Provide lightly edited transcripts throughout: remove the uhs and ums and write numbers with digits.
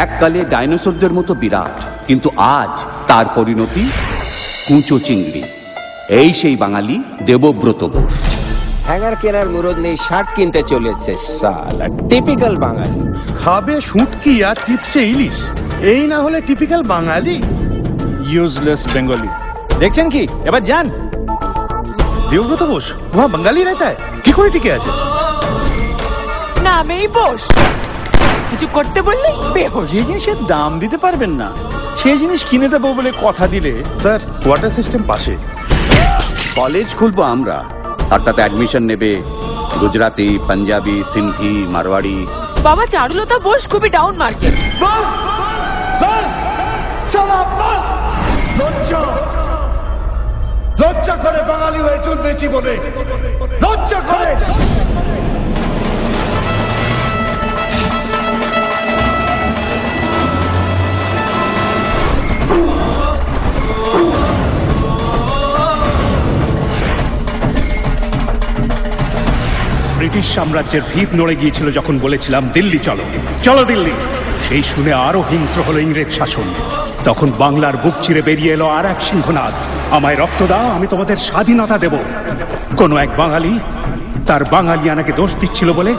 এককালে ডাইনোসরদের মতো বিরাট, কিন্তু আজ তার পরিণতি কুঁচো চিংড়ি। এই সেই বাঙালি দেবব্রত বোস। হ্যাঙ্গার কেনার মুরদ নেই, শার্ট কিনতে চলেছে সালা টিপিক্যাল বাঙালি। খাবে শুটকি আর টিপসে ইলিশ, এই না হলে টিপিক্যাল বাঙালি। Useless Bengali. দেখছেন কি, এবার যান। দেবব্রত বোস ওহা বাঙালি रहता है, কি করে টিকে আছে? নামেই বোস, কিছু করতে বললে বেহোশ। যে জিনিসের দাম দিতে পারবেন না সেই জিনিস কিনে দেবো বলে কথা দিলে। স্যার, ওয়াটার সিস্টেম পাশে। কলেজ খুলবো আমরা, আর তাতে অ্যাডমিশন নেবে গুজরাটি, পাঞ্জাবি, সিন্ধি, মারওয়াড়ি। বাবা চারুলতা বোস খুবই ডাউন মার্কেট। লজ্জা করে বাঙালি হয়ে চলবে জীবনে, লজ্জা করে। ব্রিটিশ সাম্রাজ্যের ভিত নড়ে গিয়েছিল যখন বলেছিলাম দিল্লি চলো, চলো দিল্লি। সেই শুনে আরো হিংস্র হলো ইংরেজ শাসন। তখন বাংলার বুক চিরে বেরিয়ে এলো আর এক সিংহনাদ, আমায় রক্ত দাও, আমি তোমাদের স্বাধীনতা দেব। কোনো এক বাঙালি তার বাঙালিয়ানাকে দোষ দিচ্ছিল বলে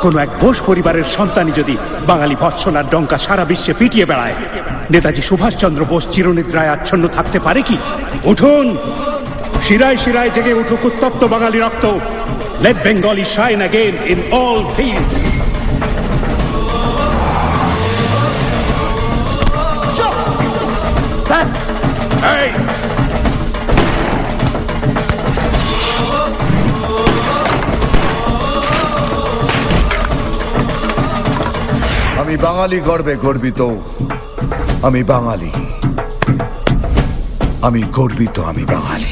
কোনো এক বোস পরিবারের সন্তানই যদি বাঙালি ভৎসনার ডঙ্কা সারা বিশ্বে পিটিয়ে বেড়ায়, নেতাজি সুভাষচন্দ্র বোস চিরনিদ্রায় আচ্ছন্ন থাকতে পারে কি? উঠুন, শিরায় শিরায় জেগে উঠুক উত্তপ্ত বাঙালি রক্ত। Let Bengali shine again in all fields. Hey! আমি বাঙালি গর্বে গর্বিত, আমি বাঙালি, আমি গর্বিত, আমি বাঙালি।